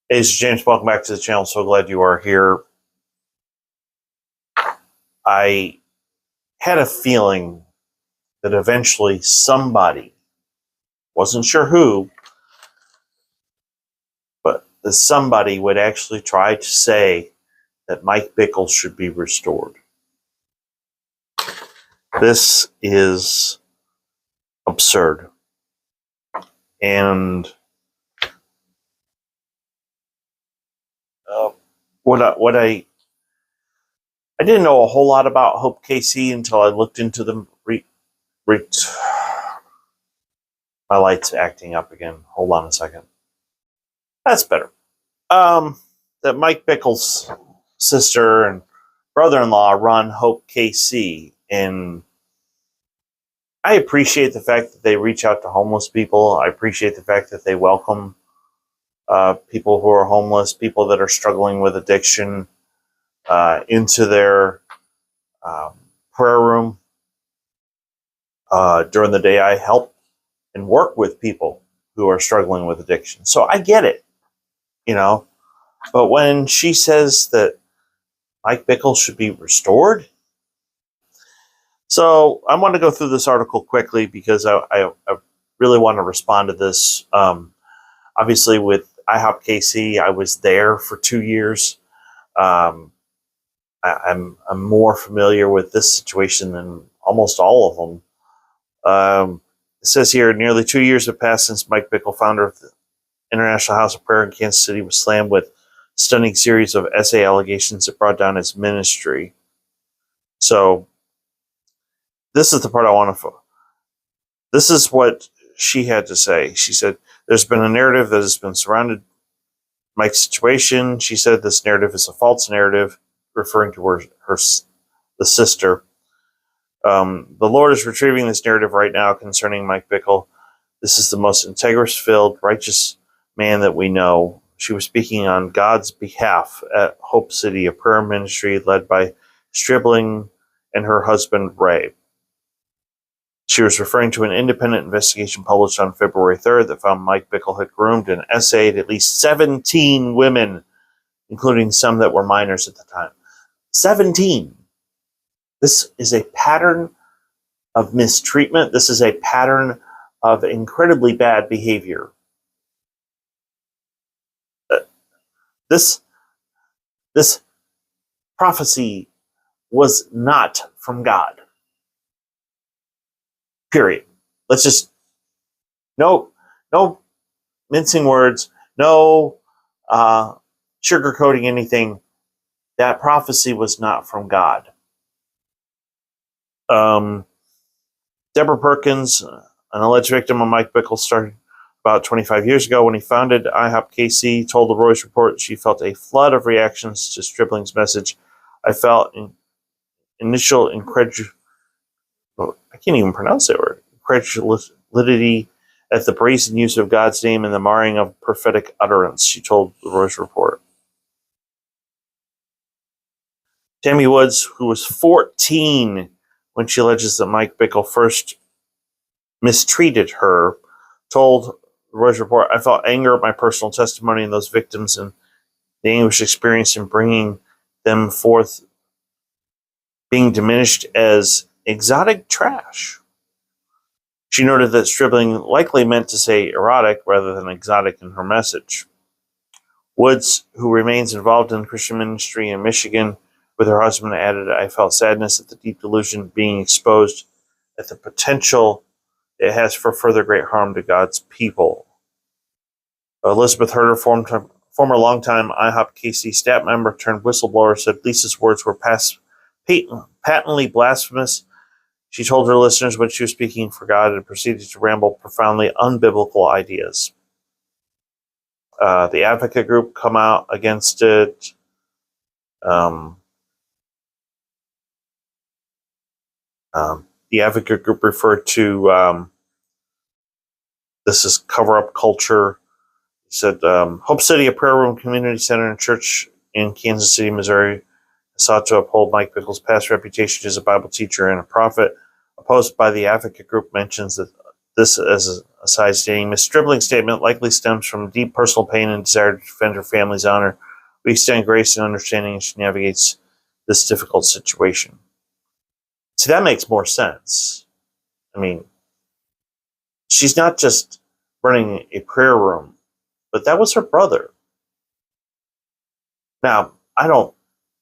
Hey, this is James. Welcome back to the channel. So glad you are here. I had a feeling that eventually somebody, wasn't sure who, but that somebody would actually try to say that Mike Bickle should be restored. This is absurd. And I didn't know a whole lot about Hope KC until I looked into them. My light's acting up again. Hold on a second. That's better. That Mike Bickle's sister and brother-in-law run Hope KC, and I appreciate the fact that they reach out to homeless people. I appreciate the fact that they welcome people who are homeless, people that are struggling with addiction, into their prayer room. During the day, I help and work with people who are struggling with addiction. So I get it, But when she says that Mike Bickle should be restored, so I want to go through this article quickly because I really want to respond to this. Obviously, with IHOP KC, I was there for 2 years. I'm more familiar with this situation than almost all of them. It says here, nearly 2 years have passed since Mike Bickle, founder of the International House of Prayer in Kansas City, was slammed with a stunning series of essay allegations that brought down his ministry. So this is the part I want to. This is what she had to say. She said, "There's been a narrative that has been surrounded Mike's situation." She said this narrative is a false narrative, referring to the sister. The Lord is retrieving this narrative right now concerning Mike Bickle. This is the most integrity-filled, righteous man that we know. She was speaking on God's behalf at Hope City, a prayer ministry led by Stribling and her husband, Ray. She was referring to an independent investigation published on February 3rd that found Mike Bickle had groomed and essayed at least 17 women, including some that were minors at the time. 17. This is a pattern of mistreatment. This is a pattern of incredibly bad behavior. This prophecy was not from God. Period. Let's just, no mincing words, no sugarcoating anything. That prophecy was not from God. Deborah Perkins, an alleged victim of Mike Bickle, started about 25 years ago when he founded IHOP KC, told the Royce Report she felt a flood of reactions to Stribling's message. I felt initial incredulity, I can't even pronounce that word, incredulity at the brazen use of God's name and the marring of prophetic utterance, she told the Royce Report. Tammy Woods, who was 14 when she alleges that Mike Bickle first mistreated her, told the Royce Report, I felt anger at my personal testimony and those victims and the anguish experienced in bringing them forth being diminished as exotic trash. She noted that Stribling likely meant to say erotic rather than exotic in her message. Woods, who remains involved in Christian ministry in Michigan with her husband, added, I felt sadness at the deep delusion being exposed at the potential it has for further great harm to God's people. Elizabeth Herder, former longtime IHOP KC staff member turned whistleblower, said Lisa's words were patently blasphemous. She told her listeners when she was speaking for God and proceeded to ramble profoundly unbiblical ideas. The Advocate Group come out against it. The Advocate Group referred to this is cover-up culture. He said, Hope City, a prayer room, community center, and church in Kansas City, Missouri, sought to uphold Mike Bickle's past reputation as a Bible teacher and a prophet. A post by the Advocate Group mentions that this as a aside stating, Miss Stribling's statement likely stems from deep personal pain and desire to defend her family's honor. We extend grace and understanding as she navigates this difficult situation. See, that makes more sense. I mean, she's not just running a prayer room, but that was her brother. Now, I don't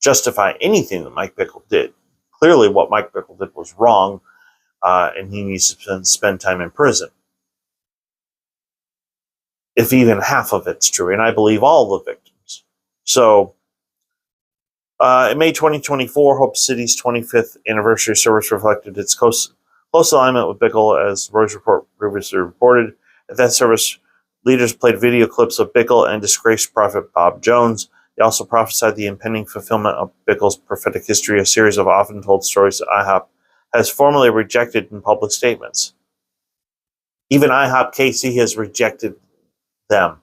justify anything that Mike Bickle did. Clearly, what Mike Bickle did was wrong, and he needs to spend time in prison. If even half of it's true, and I believe all the victims. So, in May 2024, Hope City's 25th anniversary service reflected its close alignment with Bickle, as Rose Report previously reported. At that service, leaders played video clips of Bickle and disgraced prophet Bob Jones. They also prophesied the impending fulfillment of Bickle's prophetic history, a series of often told stories that IHOP has formally rejected in public statements. Even IHOP KC has rejected them.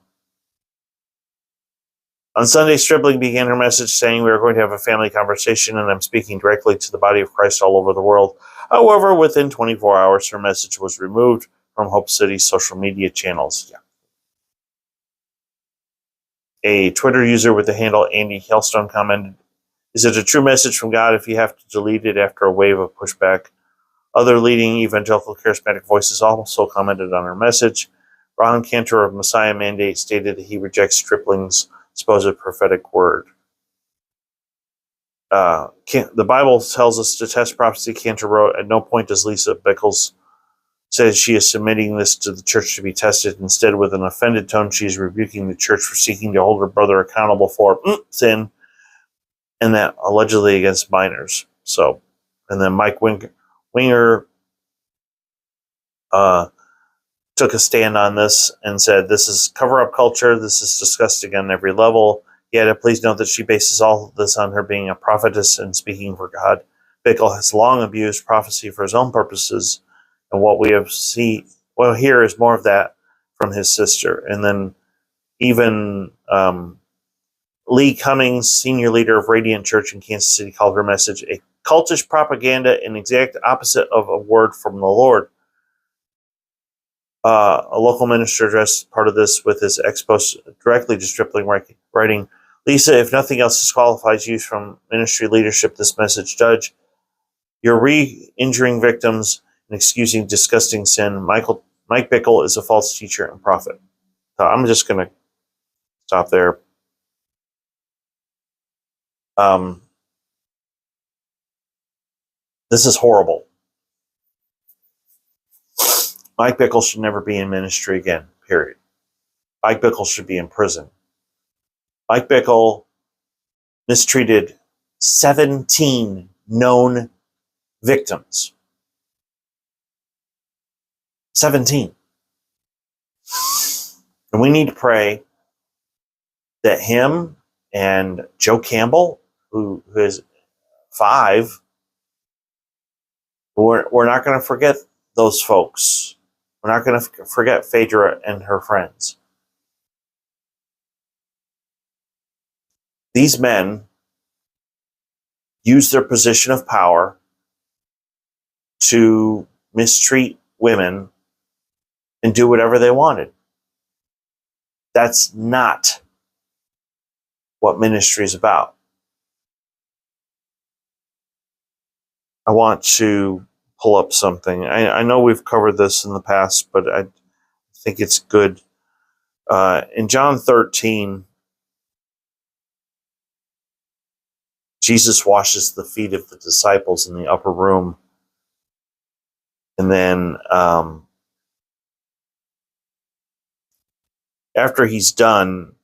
On Sunday, Stribling began her message saying, "We are going to have a family conversation, and I'm speaking directly to the body of Christ all over the world." However, within 24 hours, her message was removed from Hope City's social media channels. A Twitter user with the handle Andy Hailstone commented, "Is it a true message from God if you have to delete it after a wave of pushback?" Other leading evangelical charismatic voices also commented on her message. Ron Cantor of Messiah Mandate stated that he rejects Stripling's supposed prophetic word. The Bible tells us to test prophecy, Cantor wrote. At no point does Lisa Bickles say she is submitting this to the church to be tested. Instead, with an offended tone, she is rebuking the church for seeking to hold her brother accountable for sin, and that allegedly against minors. So, and then Mike Winger took a stand on this and said, "This is cover-up culture. This is disgusting on every level. Yet, please note that she bases all of this on her being a prophetess and speaking for God. Bickle has long abused prophecy for his own purposes, and what we have here is more of that from his sister." And then even Lee Cummings, senior leader of Radiant Church in Kansas City, called her message a cultish propaganda, an exact opposite of a word from the Lord. A local minister addressed part of this with his ex-post directly to Stripling, writing, "Lisa, if nothing else disqualifies you from ministry leadership, this message does. You're re-injuring victims and excusing disgusting sin. Mike Bickle is a false teacher and prophet." So I'm just going to stop there. This is horrible. Mike Bickle should never be in ministry again, period. Mike Bickle should be in prison. Mike Bickle mistreated 17 known victims. 17. And we need to pray that him and Joe Campbell, who is 5, we're not going to forget those folks. We're not going to forget Phaedra and her friends. These men used their position of power to mistreat women and do whatever they wanted. That's not what ministry is about. I want to pull up something. I know we've covered this in the past, but I think it's good. In John 13, Jesus washes the feet of the disciples in the upper room. And then after he's done,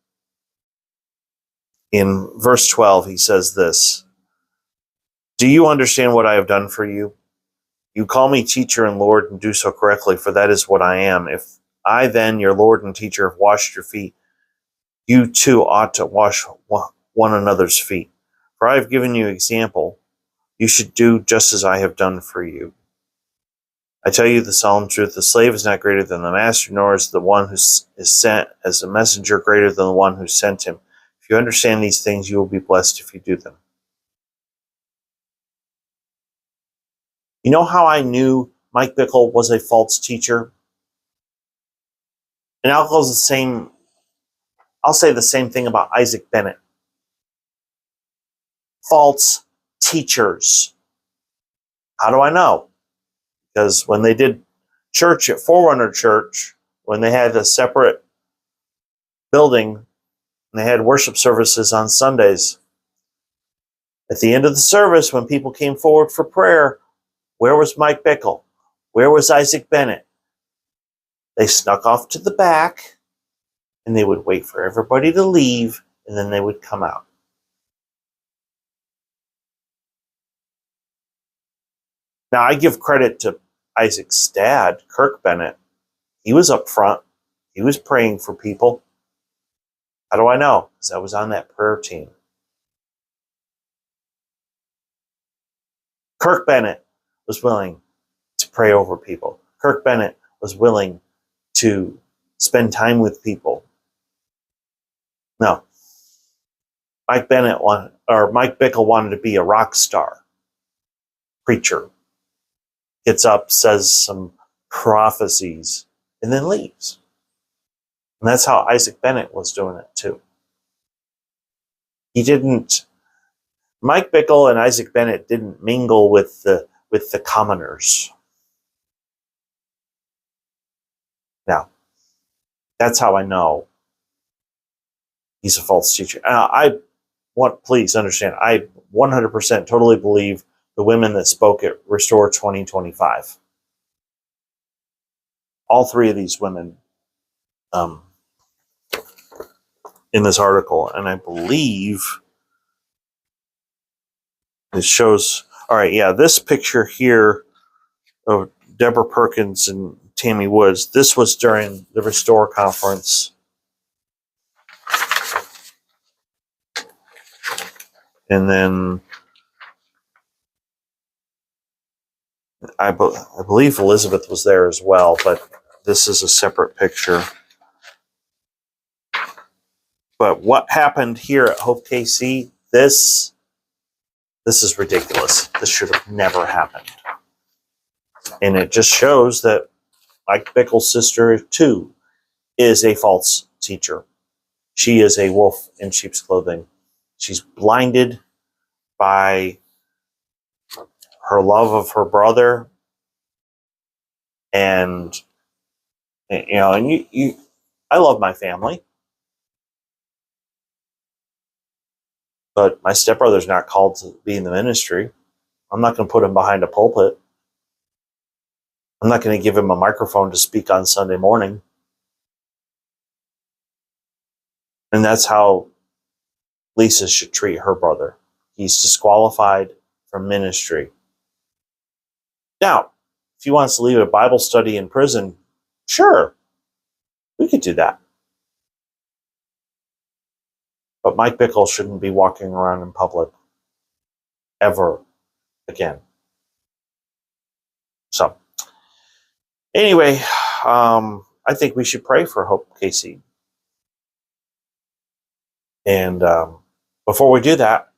in verse 12, he says this, "Do you understand what I have done for you? You call me teacher and Lord and do so correctly, for that is what I am. If I then, your Lord and teacher, have washed your feet, you too ought to wash one another's feet. For I have given you example. You should do just as I have done for you. I tell you the solemn truth, the slave is not greater than the master, nor is the one who is sent as a messenger greater than the one who sent him. If you understand these things, you will be blessed if you do them." You know how I knew Mike Bickle was a false teacher? And I'll say the same thing about Isaac Bennett. False teachers. How do I know? Because when they did church at Forerunner Church, when they had a separate building and they had worship services on Sundays, at the end of the service, when people came forward for prayer, where was Mike Bickle? Where was Isaac Bennett? They snuck off to the back and they would wait for everybody to leave and then they would come out. Now, I give credit to Isaac's dad, Kirk Bennett. He was up front. He was praying for people. How do I know? Because I was on that prayer team. Kirk Bennett was willing to pray over people. Kirk Bennett was willing to spend time with people. No. Mike Bickle wanted to be a rock star preacher. Gets up, says some prophecies, and then leaves. And that's how Isaac Bennett was doing it too. Mike Bickle and Isaac Bennett didn't mingle with the commoners. Now, that's how I know he's a false teacher. Please understand, I 100% totally believe the women that spoke at Restore 2025. All three of these women in this article, and I believe it shows, all right, yeah, this picture here of Deborah Perkins and Tammy Woods, this was during the Restore conference. And then I believe Elizabeth was there as well, but this is a separate picture. But what happened here at Hope KC, this is ridiculous. This should have never happened. And it just shows that Mike Bickle's sister, too, is a false teacher. She is a wolf in sheep's clothing. She's blinded by her love of her brother. And, I love my family. But my stepbrother's not called to be in the ministry. I'm not going to put him behind a pulpit. I'm not going to give him a microphone to speak on Sunday morning. And that's how Lisa should treat her brother. He's disqualified from ministry. Now, if he wants to leave a Bible study in prison, sure, we could do that. But Mike Bickle shouldn't be walking around in public ever again. So, anyway, I think we should pray for Hope KC. And before we do that,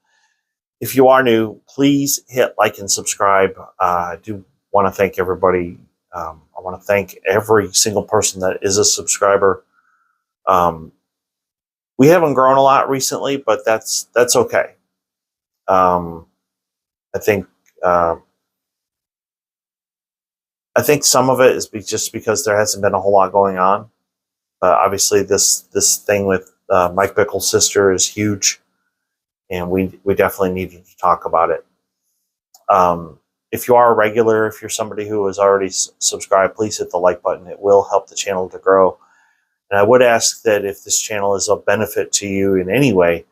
if you are new, please hit like and subscribe. I do want to thank everybody. I want to thank every single person that is a subscriber. We haven't grown a lot recently, but that's okay. I think some of it is just because there hasn't been a whole lot going on. Obviously, this thing with Mike Bickle's sister is huge, and we definitely needed to talk about it. If you are a regular, if you're somebody who has already subscribed, please hit the like button. It will help the channel to grow. And I would ask that if this channel is of benefit to you in any way,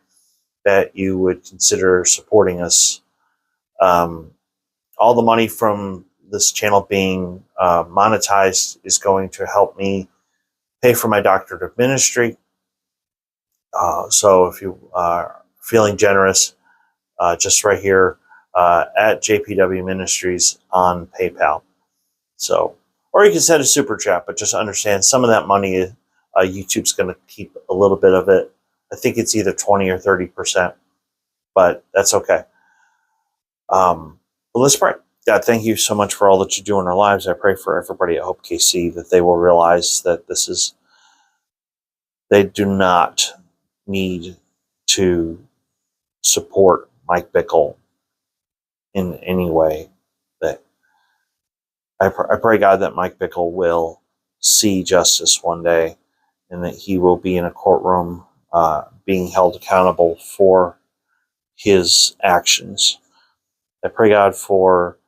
that you would consider supporting us. All the money from this channel being monetized is going to help me pay for my doctorate of ministry. So if you are feeling generous, just right here at JPW Ministries on PayPal. So, or you can send a super chat, but just understand some of that money, YouTube's going to keep a little bit of it. I think it's either 20 or 30%, but that's okay. But let's pray. God, thank you so much for all that you do in our lives. I pray for everybody at Hope KC that they will realize that this is They do not need to support Mike Bickle in any way. That I pray, God, that Mike Bickle will see justice one day, and that he will be in a courtroom being held accountable for his actions. I pray, God, for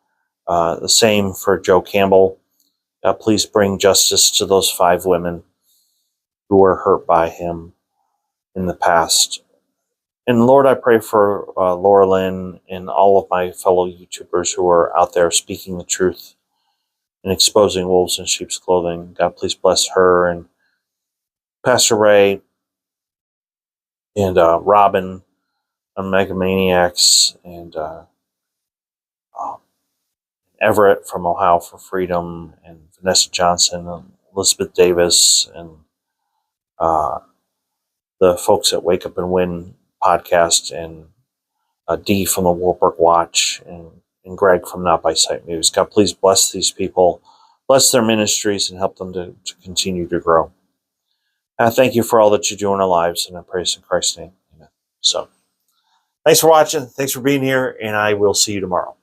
the same for Joe Campbell. Please bring justice to those 5 women who were hurt by him in the past. And Lord, I pray for Laura Lynn and all of my fellow YouTubers who are out there speaking the truth and exposing wolves in sheep's clothing. God, please bless her and Pastor Ray and Robin on Megamaniacs and Everett from Ohio for Freedom and Vanessa Johnson and Elizabeth Davis and the folks at Wake Up and Win podcast and Dee from the Warburg Watch and Greg from Not by Sight News. God, please bless these people, bless their ministries, and help them to continue to grow. I thank you for all that you do in our lives, and I praise in Christ's name. Amen. So, thanks for watching. Thanks for being here, and I will see you tomorrow.